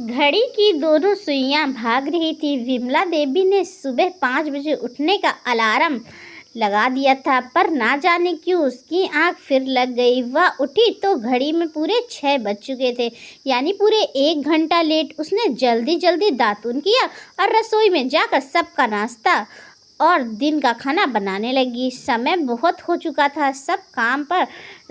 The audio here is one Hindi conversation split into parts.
घड़ी की दोनों सुइयां भाग रही थी। विमला देवी ने सुबह 5 बजे उठने का अलार्म लगा दिया था, पर ना जाने क्यों उसकी आंख फिर लग गई। वह उठी तो घड़ी में पूरे 6 बज चुके थे, यानी पूरे 1 घंटा लेट। उसने जल्दी जल्दी दातुन किया और रसोई में जाकर सबका नाश्ता और दिन का खाना बनाने लगी। समय बहुत हो चुका था। सब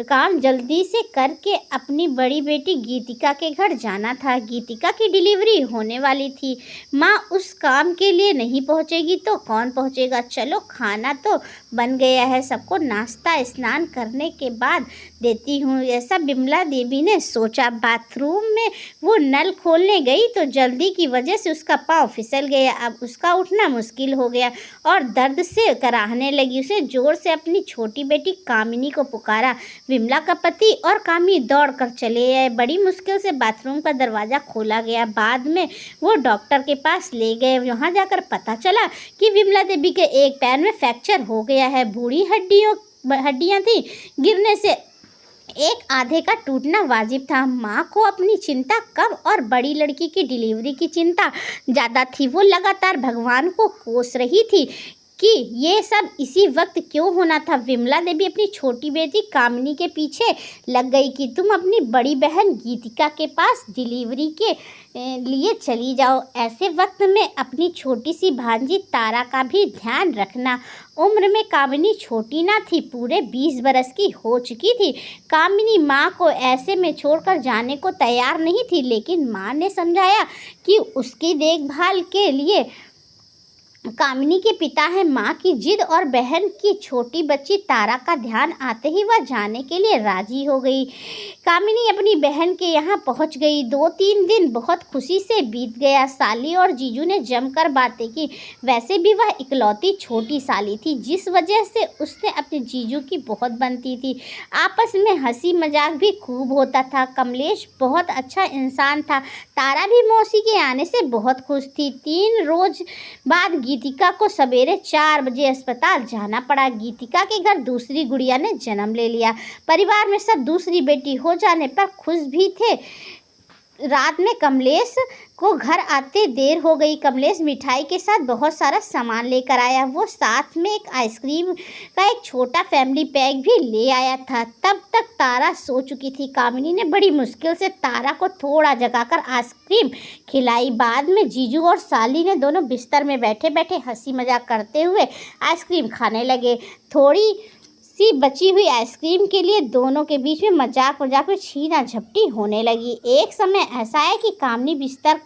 काम जल्दी से करके अपनी बड़ी बेटी गीतिका के घर जाना था। गीतिका की डिलीवरी होने वाली थी। माँ उस काम के लिए नहीं पहुँचेगी तो कौन पहुँचेगा। चलो, खाना तो बन गया है, सबको नाश्ता स्नान करने के बाद देती हूँ, ऐसा विमला देवी ने सोचा। बाथरूम में वो नल खोलने गई तो जल्दी की वजह से उसका पाँव फिसल गया। अब उसका उठना मुश्किल हो गया और दर्द से कराहने लगी। उसे जोर से अपनी छोटी बेटी कामिनी को पुकारा। विमला का पति और कामिनी दौड़ कर चले आए। बड़ी मुश्किल से बाथरूम का दरवाज़ा खोला गया। बाद में वो डॉक्टर के पास ले गए। वहाँ जाकर पता चला कि विमला देवी के एक पैर में फ्रैक्चर हो गया है। बूढ़ी हड्डियाँ थी, गिरने से एक आधे का टूटना वाजिब था। माँ को अपनी चिंता कम और बड़ी लड़की की डिलीवरी की चिंता ज़्यादा थी। वो लगातार भगवान को कोस रही थी कि ये सब इसी वक्त क्यों होना था। विमला देवी अपनी छोटी बेटी कामिनी के पीछे लग गई कि तुम अपनी बड़ी बहन गीतिका के पास डिलीवरी के लिए चली जाओ। ऐसे वक्त में अपनी छोटी सी भांजी तारा का भी ध्यान रखना। उम्र में कामिनी छोटी ना थी, पूरे 20 बरस की हो चुकी थी। कामिनी माँ को ऐसे में छोड़कर जाने को तैयार नहीं थी, लेकिन माँ ने समझाया कि उसकी देखभाल के लिए कामिनी के पिता हैं। माँ की जिद और बहन की छोटी बच्ची तारा का ध्यान आते ही वह जाने के लिए राजी हो गई। कामिनी अपनी बहन के यहाँ पहुँच गई। 2-3 दिन बहुत खुशी से बीत गया। साली और जीजू ने जमकर बातें की। वैसे भी वह इकलौती छोटी साली थी, जिस वजह से उसने अपने जीजू की बहुत बनती थी। आपस में हंसी मजाक भी खूब होता था। कमलेश बहुत अच्छा इंसान था। तारा भी मौसी के आने से बहुत खुश थी। 3 रोज बाद गीतिका को सवेरे 4 बजे अस्पताल जाना पड़ा। गीतिका के घर दूसरी गुड़िया ने जन्म ले लिया। परिवार में सब दूसरी बेटी हो जाने पर खुश भी थे। रात में कमलेश को घर आते देर हो गई। कमलेश मिठाई के साथ बहुत सारा सामान लेकर आया। वो साथ में एक आइसक्रीम का एक छोटा फैमिली पैक भी ले आया था। तब तक तारा सो चुकी थी। कामिनी ने बड़ी मुश्किल से तारा को थोड़ा जगाकर आइसक्रीम खिलाई। बाद में जीजू और साली ने दोनों बिस्तर में बैठे बैठे हंसी मजाक करते हुए आइसक्रीम खाने लगे। थोड़ी सी बची हुई आइसक्रीम के लिए दोनों के बीच में मजाक में छीना झपटी होने लगी। एक समय ऐसा है कि कामिनी बिस्तर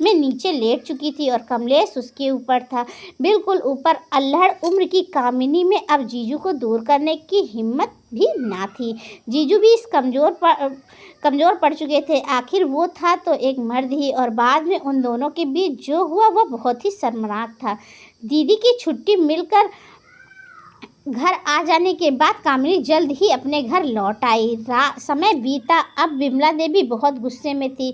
में नीचे लेट चुकी थी और कमलेश उसके ऊपर था, बिल्कुल ऊपर। अल्हड़ उम्र की कामिनी में अब जीजू को दूर करने की हिम्मत भी ना थी। जीजू भी इस कमज़ोर पड़ चुके थे। आखिर वो था तो एक मर्द ही, और बाद में उन दोनों के बीच जो हुआ वह बहुत ही शर्मनाक था। दीदी की छुट्टी मिलकर घर आ जाने के बाद कामिनी जल्द ही अपने घर लौट आई। समय बीता। अब विमला देवी बहुत गुस्से में थी।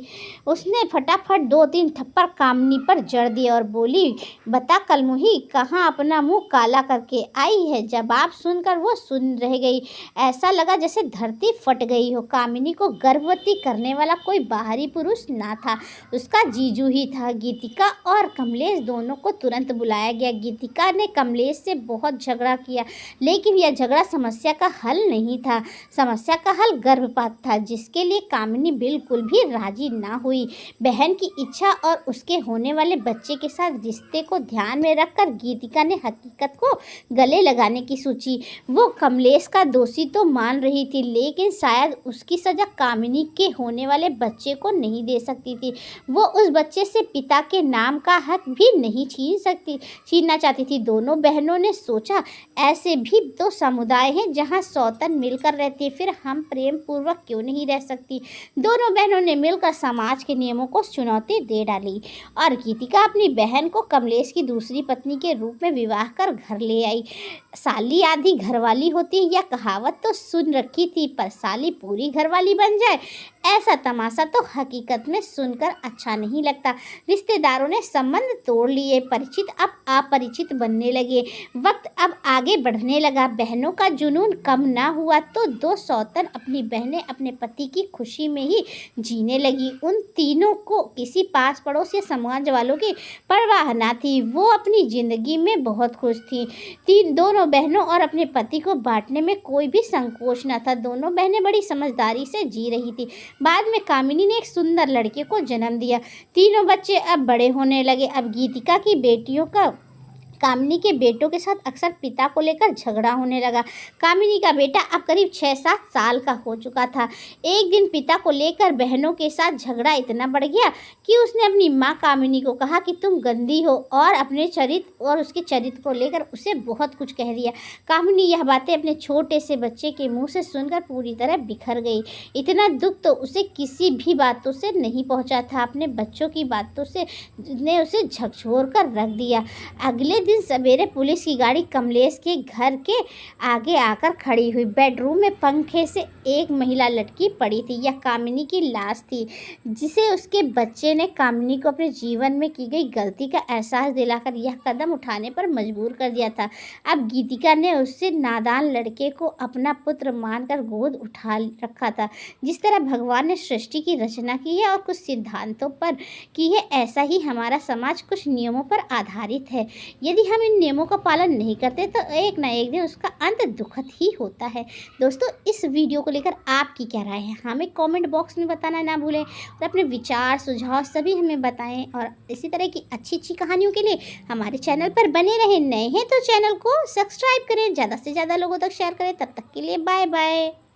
उसने फटाफट 2-3 थप्पड़ कामिनी पर जड़ दिए और बोली, बता कलमुही, कहाँ अपना मुंह काला करके आई है। जवाब सुनकर वो सुन रह गई। ऐसा लगा जैसे धरती फट गई हो। कामिनी को गर्भवती करने वाला कोई बाहरी पुरुष ना था, उसका जीजू ही था। गीतिका और कमलेश दोनों को तुरंत बुलाया गया। गीतिका ने कमलेश से बहुत झगड़ा किया, लेकिन यह झगड़ा समस्या का हल नहीं था। समस्या का हल गर्भपात था, जिसके लिए कामिनी बिल्कुल भी राजी ना हुई। बहन की इच्छा और उसके होने वाले बच्चे के साथ रिश्ते को ध्यान में रखकर गीतिका ने हकीकत को गले लगाने की सोची। वो कमलेश का दोषी तो मान रही थी, लेकिन शायद उसकी सजा कामिनी के होने वाले बच्चे को नहीं दे सकती थी। वो उस बच्चे से पिता के नाम का हक भी नहीं छीनना चाहती थी। दोनों बहनों ने सोचा, ऐसे भी तो समुदाय हैं जहां सौतन मिलकर रहती है, फिर हम प्रेम पूर्वक क्यों नहीं रह सकती। दोनों बहनों ने मिलकर समाज के नियमों को चुनौती दे डाली और गीतिका अपनी बहन को कमलेश की दूसरी पत्नी के रूप में विवाह कर घर ले आई। साली आधी घरवाली होती है, यह कहावत तो सुन रखी थी, पर साली पूरी घरवाली बन जाए ऐसा तमाशा तो हकीकत में सुनकर अच्छा नहीं लगता। रिश्तेदारों ने संबंध तोड़ लिए, परिचित अब अपरिचित बनने लगे। वक्त अब आगे बढ़ने लगा। बहनों का जुनून कम ना हुआ तो दो सौतन अपनी बहनें अपने पति की खुशी में ही जीने लगी। उन तीनों को किसी पास पड़ोस या समाज वालों की परवाह ना थी। वो अपनी ज़िंदगी में बहुत खुश थी। दोनों बहनों और अपने पति को बांटने में कोई भी संकोच न था। दोनों बहनें बड़ी समझदारी से जी रही थी। बाद में कामिनी ने एक सुंदर लड़के को जन्म दिया। तीनों बच्चे अब बड़े होने लगे। अब गीतिका की बेटियों का कामिनी के बेटों के साथ अक्सर पिता को लेकर झगड़ा होने लगा। कामिनी का बेटा अब करीब 6-7 साल का हो चुका था। एक दिन पिता को लेकर बहनों के साथ झगड़ा इतना बढ़ गया कि उसने अपनी माँ कामिनी को कहा कि तुम गंदी हो, और अपने चरित्र और उसके चरित्र को लेकर उसे बहुत कुछ कह दिया। कामिनी यह बातें अपने छोटे से बच्चे के मुँह से सुनकर पूरी तरह बिखर गई। इतना दुख तो उसे किसी भी बातों से नहीं पहुँचा था। अपने बच्चों की बातों से ने उसे झकझोर कर रख दिया। अगले दिन सवेरे पुलिस की गाड़ी कमलेश के घर के आगे आकर खड़ी हुई। बेडरूम में पंखे से एक महिला लटकी पड़ी थी। यह कामिनी की लाश थी, जिसे उसके बच्चे ने कामिनी को अपने जीवन में की गई गलती का एहसास दिलाकर यह कदम उठाने पर मजबूर कर दिया था। अब गीतिका ने उससे नादान लड़के को अपना पुत्र मानकर गोद उठा रखा था। जिस तरह भगवान ने सृष्टि की रचना की है और कुछ सिद्धांतों पर की है, ऐसा ही हमारा समाज कुछ नियमों पर आधारित है। यदि हम इन नियमों का पालन नहीं करते तो एक ना एक दिन उसका अंत दुखद ही होता है। दोस्तों, इस वीडियो को लेकर आपकी क्या राय है, हमें कमेंट बॉक्स में बताना ना भूलें और अपने विचार सुझाव सभी हमें बताएं। और इसी तरह की अच्छी अच्छी कहानियों के लिए हमारे चैनल पर बने रहें। नए हैं तो चैनल को सब्सक्राइब करें, ज़्यादा से ज़्यादा लोगों तक शेयर करें। तब तक के लिए बाय बाय।